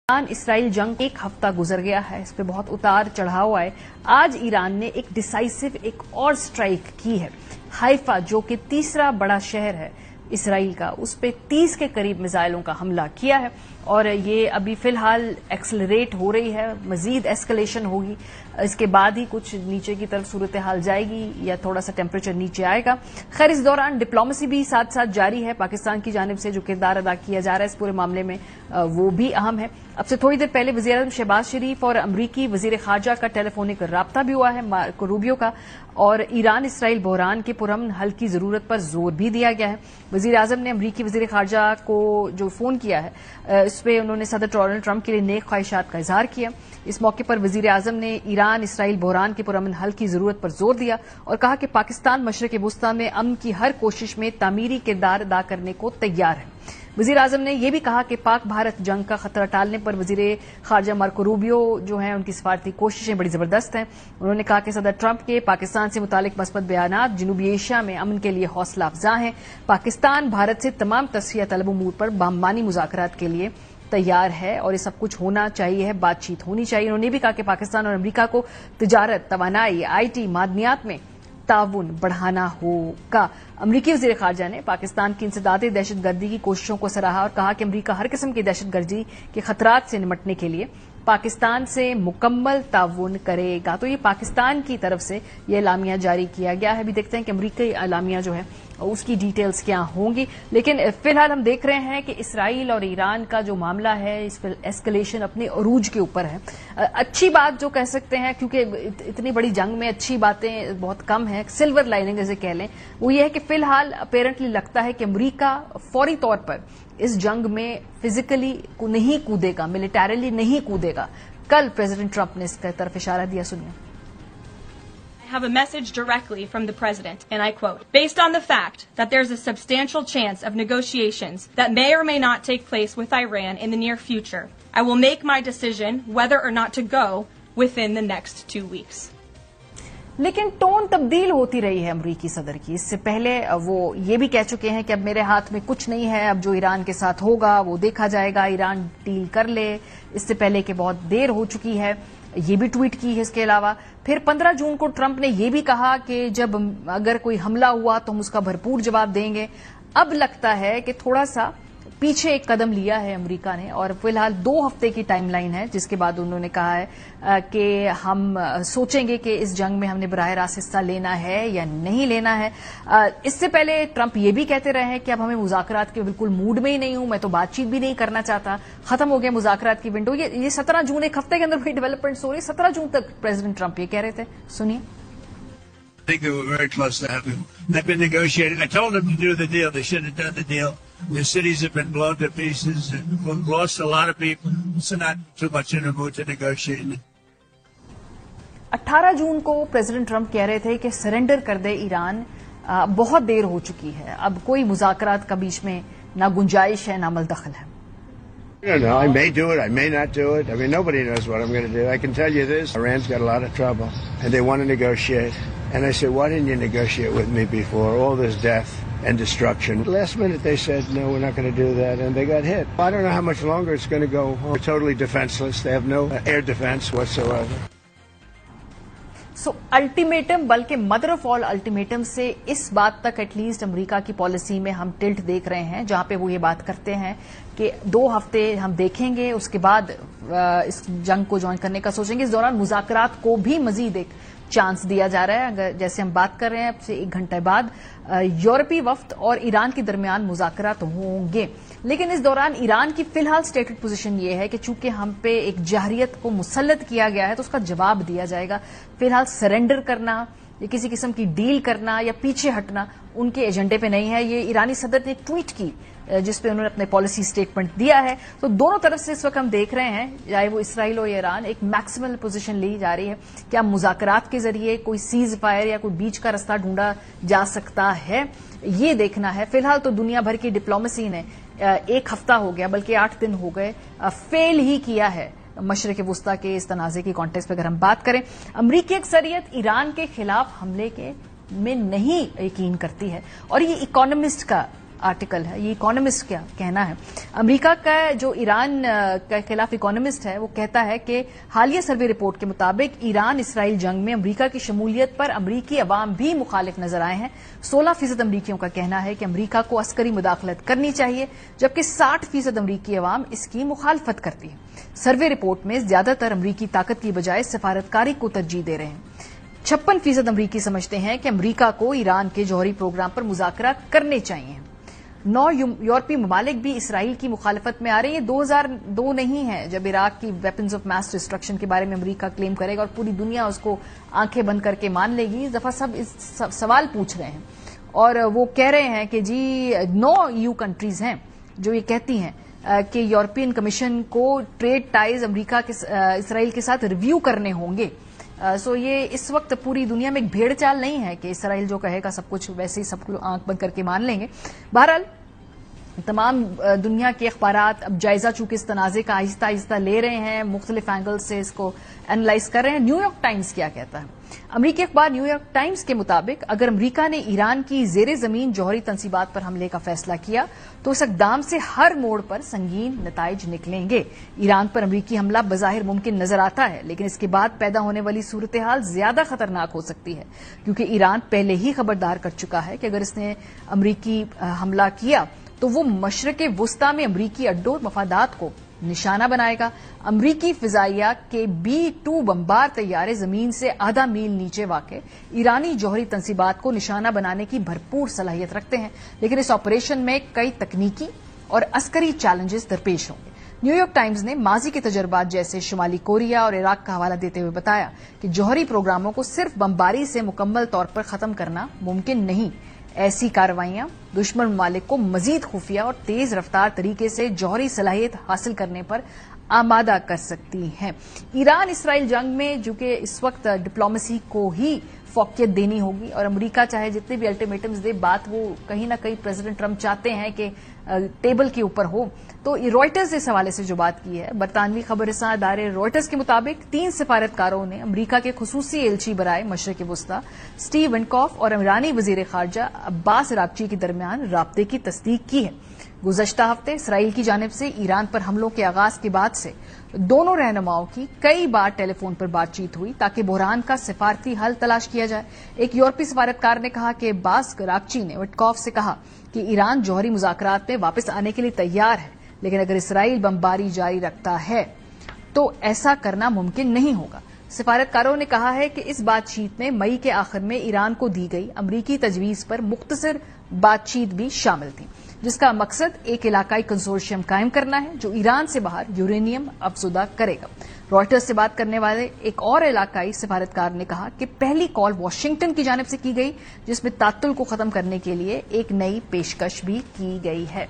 Iran Israel जंग एक हफ्ता गुजर गया है। इस पे बहुत उतार चढ़ाव आए। आज ईरान ने एक डिसाइसिव एक और स्ट्राइक की है। हाइफा जो कि तीसरा बड़ा शहर है इसराइल का, उस पे 30 के करीब मिसाइलों का हमला किया है और ये अभी फिलहाल एक्सेलरेट हो रही है, मजीद एस्केलेशन होगी। इसके बाद ही कुछ नीचे की तरफ सूरत हाल जाएगी या थोड़ा सा टेम्परेचर नीचे आएगा। खैर, इस दौरान डिप्लोमेसी भी साथ साथ जारी है। पाकिस्तान की जानिब से जो किरदार अदा किया जा रहा है इस पूरे मामले में वो भी अहम है। अब से थोड़ी देर पहले वज़ीर-ए-आज़म शहबाज शरीफ और अमरीकी वज़ीर ख़ारजा का टेलीफोनिक राब्ता भी हुआ है मार्को रूबियो का, और ईरान इसराइल बहरान के पुरअमन हल की जरूरत पर जोर भी दिया गया है। वज़ीर-ए-आज़म ने अमरीकी वज़ीर ख़ारजा को जो फोन किया है इस पे उन्होंने सदर डोनाल्ड ट्रंप के लिए नेक ख्वाहिशात का इजहार किया। इस मौके पर वज़ीर-ए-आज़म ने ईरान इसराइल बहरान के पुरअमन हल की जरूरत पर जोर दिया और कहा कि पाकिस्तान मशरिक़ वुस्ता में अमन की हर कोशिश में तामीरी किरदार अदा करने को तैयार है। वज़ीर-ए-आज़म ने यह भी कहा कि पाक भारत जंग का खतरा टालने पर वज़ीर ख़ारजा मार्को रूबियो जो हैं उनकी सफारती कोशिशें बड़ी जबरदस्त हैं। उन्होंने कहा कि सदर ट्रंप के पाकिस्तान से मुतालिक मस्बत बयानात जनूबी एशिया में अमन के लिए हौसला अफजा हैं। पाकिस्तान भारत से तमाम तस्फिया तलब उमूर पर बामानी मुज़ाकरात के लिए तैयार है और ये सब कुछ होना चाहिए है, बातचीत होनी चाहिए। उन्होंने भी कहा कि पाकिस्तान और अमरीका को तिजारत, तवानाई, आईटी, मादनियात में ताउन बढ़ाना होगा। अमरीकी वज़ीर ख़ारजा ने पाकिस्तान की इंसदादी दहशतगर्दी की कोशिशों को सराहा और कहा कि अमरीका हर किस्म की दहशतगर्दी के खतरात से निपटने के लिए पाकिस्तान से मुकम्मल ताउन करेगा। तो ये पाकिस्तान की तरफ से ये एलामिया जारी किया गया है। अभी देखते हैं कि अमरीकी एलामिया जो है उसकी डिटेल्स क्या होंगी, लेकिन फिलहाल हम देख रहे हैं कि इसराइल और ईरान का जो मामला है इस पर एस्केलेशन अपने अरूज के ऊपर है। अच्छी बात जो कह सकते हैं, क्योंकि इतनी बड़ी जंग में अच्छी बातें बहुत कम है, सिल्वर लाइनिंग जैसे कह लें, वो ये है कि फिलहाल अपेरेंटली लगता है कि अमरीका फौरी तौर पर इस जंग में फिजिकली नहीं कूदेगा, मिलिटरीली नहीं कूदेगा। कल प्रेसिडेंट ट्रंप ने इसकी तरफ इशारा दिया, सुनिए। I have a message directly from the President, and I quote, "Based on the fact that there's a substantial chance of negotiations that may or may not take place with Iran in the near future, I will make my decision whether or not to go within the next 2 weeks." लेकिन tone तब्दील होती रही है अमरीकी सदर की। इससे पहले वो ये भी कह चुके हैं कि अब मेरे हाथ में कुछ नहीं है, अब जो ईरान के साथ होगा वो देखा जाएगा, ईरान डील कर ले। इससे पहले कि बहुत देर हो चुकी है, ये भी ट्वीट की है। इसके अलावा फिर 15 जून को ट्रंप ने यह भी कहा कि जब अगर कोई हमला हुआ तो हम उसका भरपूर जवाब देंगे। अब लगता है कि थोड़ा सा पीछे एक कदम लिया है अमेरिका ने और फिलहाल 2 हफ्ते की टाइमलाइन है, जिसके बाद उन्होंने कहा है कि हम सोचेंगे कि इस जंग में हमने बराह रास्त हिस्सा लेना है या नहीं लेना है। इससे पहले ट्रंप ये भी कहते रहे हैं कि अब हमें मुज़ाकरात के बिल्कुल मूड में ही नहीं हूं, मैं तो बातचीत भी नहीं करना चाहता, खत्म हो गया मुज़ाकरात की विंडो। ये 17 जून, एक हफ्ते के अंदर कोई डेवलपमेंट्स हो रही है। 17 जून तक प्रेसिडेंट ट्रंप ये कह रहे थे, सुनिए। I think they were very close to having. They've been negotiating. I told them to do the deal. They should have done the deal. Their cities have been blown to pieces and lost a lot of people. So not too much in the mood to negotiate. 18 जून को president Trump कह रहे थे कि surrender कर दे Iran, बहुत देर हो चुकी है, अब कोई मुज़ाकरात का बीच में ना गुंजाइश है ना मलदखल है। I don't know. I may do it. I may not do it. I mean, nobody knows what I'm going to do. I can tell you this. Iran's got a lot of trouble, and they want to negotiate. And I said, why didn't you negotiate with me before? All this death and destruction. Last minute they said, no, we're not going to do that, and they got hit. I don't know how much longer it's going to go on. They're totally defenseless. They have no air defense whatsoever. So ultimatum, बल्कि mother of all ultimatum से इस बात तक at least America की policy में हम tilt देख रहे हैं, जहां पे वो ये बात करते हैं कि 2 हफ्ते हम देखेंगे, उसके बाद इस जंग को ज्वाइन करने का सोचेंगे। इस दौरान मुज़ाकरात को भी मजीद एक चांस दिया जा रहा है। अगर जैसे हम बात कर रहे हैं, अब से 1 घंटे बाद यूरोपीय वफ्द और ईरान के दरमियान मुज़ाकरात होंगे, लेकिन इस दौरान ईरान की फिलहाल स्टेटेड पोजीशन ये है कि चूंकि हम पे एक जहरियत को मुसल्लत किया गया है तो उसका जवाब दिया जाएगा। फिलहाल सरेंडर करना या किसी किस्म की डील करना या पीछे हटना उनके एजेंडे पे नहीं है। ये ईरानी सदर ने ट्वीट की जिसपे उन्होंने अपने पॉलिसी स्टेटमेंट दिया है। तो दोनों तरफ से इस वक्त हम देख रहे हैं, चाहे वो इसराइल और ईरान, एक मैक्सिमल पोजीशन ली जा रही है। क्या मुज़ाकरात के जरिए कोई सीज फायर या कोई बीच का रास्ता ढूंढा जा सकता है, ये देखना है। फिलहाल तो दुनिया भर की डिप्लोमेसी ने 1 हफ्ता हो गया, बल्कि 8 दिन हो गए, फेल ही किया है मशरिक़ वुस्ता के इस तनाज़े की कॉन्टेक्स्ट पे अगर हम बात करें। अमरीकी अक्सरियत ईरान के खिलाफ हमले के में नहीं यकीन करती है और ये इकोनॉमिस्ट का आर्टिकल है, ये इकोनॉमिस्ट क्या कहना है। अमेरिका का जो ईरान के खिलाफ इकोनॉमिस्ट है वो कहता है कि हालिया सर्वे रिपोर्ट के मुताबिक ईरान इसराइल जंग में अमेरिका की शमूलियत पर अमेरिकी अवाम भी मुखालिफ नजर आए हैं। 16% अमरीकियों का कहना है कि अमेरिका को अस्करी मुदाखलत करनी चाहिए, जबकि 60% अमरीकी अवाम इसकी मुखालफत करती है। सर्वे रिपोर्ट में ज्यादातर अमरीकी ताकत की बजाय सिफारतकारी को तरजीह दे रहे हैं। 56% अमरीकी समझते हैं कि अमरीका को ईरान के जौहरी प्रोग्राम पर मुज़ाकरा करने चाहिए। 9 यूरोपीय ममालिक भी इसराइल की मुखालफत में आ रहे हैं। 2002 नहीं है जब इराक की वेपन्स ऑफ मास डिस्ट्रक्शन के बारे में अमरीका क्लेम करेगा और पूरी दुनिया उसको आंखें बंद करके मान लेगी। इस दफा सब सवाल पूछ रहे हैं और वो कह रहे हैं कि जी 9 EU कंट्रीज हैं जो ये कहती हैं कि यूरोपियन कमीशन को ट्रेड टाइज अमरीका के इसराइल के साथ रिव्यू करने होंगे। सो ये इस वक्त पूरी दुनिया में एक भेड़ चाल नहीं है कि इसराइल जो कहेगा सब कुछ वैसे ही सब कुछ आंख बंद करके मान लेंगे। बहरहाल तमाम दुनिया के अखबारात अब जायजा चूंकि इस तनाज़े का आहिस्ता आहिस्ता ले रहे हैं, मुख्तलिफ एंगल से इसको एनालाइज कर रहे हैं। न्यूयॉर्क टाइम्स क्या कहता है? अमरीकी अखबार न्यूयॉर्क टाइम्स के मुताबिक अगर अमरीका ने ईरान की जेरे जमीन जौहरी तंसीबात पर हमले का फैसला किया तो इस इक़दाम से हर मोड़ पर संगीन नताइज निकलेंगे। ईरान पर अमरीकी हमला बज़ाहिर मुमकिन नजर आता है, लेकिन इसके बाद पैदा होने वाली सूरत हाल ज्यादा खतरनाक हो सकती है, क्योंकि ईरान पहले ही खबरदार कर चुका है कि अगर इसने अमरीकी हमला किया तो वो मशरक़े वुस्ता में अमरीकी अड्डों और मफादात को निशाना बनाएगा। अमरीकी फिजाइया के B-2 बमबार तैयारे जमीन से आधा मील नीचे वाक़े ईरानी जौहरी तंसीबात को निशाना बनाने की भरपूर सलाहियत रखते हैं, लेकिन इस ऑपरेशन में कई तकनीकी और अस्करी चैलेंजेस दरपेश होंगे। न्यूयॉर्क टाइम्स ने माजी के तजर्बात जैसे शुमाली कोरिया और इराक का हवाला देते हुए बताया कि जौहरी प्रोग्रामों को सिर्फ बमबारी से मुकम्मल तौर पर खत्म करना मुमकिन नहीं। ऐसी कार्रवाइयां दुश्मन ममालिक को मजीद खुफिया और तेज रफ्तार तरीके से जौहरी सलाहियत हासिल करने पर आमादा कर सकती हैं। ईरान इसराइल जंग में जो कि इस वक्त डिप्लोमेसी को ही फोकियत देनी होगी और अमेरिका चाहे जितने भी अल्टीमेटम्स दे, बात वो कहीं ना कहीं प्रेसिडेंट ट्रंप चाहते हैं कि टेबल के ऊपर हो। तो रॉयटर्स इस हवाले से जो बात की है, बरतानवी खबरसां इदारे रॉयटर्स के मुताबिक 3 सिफारतकारों ने अमरीका के खुसूसी एलची बराए मशरक़ वुस्ता स्टीव विटकॉफ और ईरानी वजीर खारजा अब्बास अरागची के दरमियान राब्ते की तस्दीक की है। गुज़श्ता हफ्ते इसराइल की जानिब से ईरान पर हमलों के आगाज के बाद से दोनों रहनुमाओं की कई बार टेलीफोन पर बातचीत हुई ताकि बहरान का सिफारती हल तलाश किया जाए। एक यूरोपीय सफारतकार ने कहा कि अब्बास अरागची ने विटकॉफ से कहा कि ईरान जौहरी मुज़ाकरात में वापस आने के लिए तैयार है, लेकिन अगर इसराइल बमबारी जारी रखता है तो ऐसा करना मुमकिन नहीं होगा। सिफारतकारों ने कहा है कि इस बातचीत में मई के आखिर में ईरान को दी गई अमरीकी तजवीज पर मुख्तसर बातचीत भी शामिल थी, जिसका मकसद एक इलाकाई कंसोर्शियम कायम करना है जो ईरान से बाहर यूरेनियम अफजुदा करेगा। रॉयटर्स से बात करने वाले एक और इलाकाई सिफारतकार ने कहा कि पहली कॉल वाशिंगटन की जानिब से की गई, जिसमें तात्तुल को खत्म करने के लिए एक नई पेशकश भी की गई है।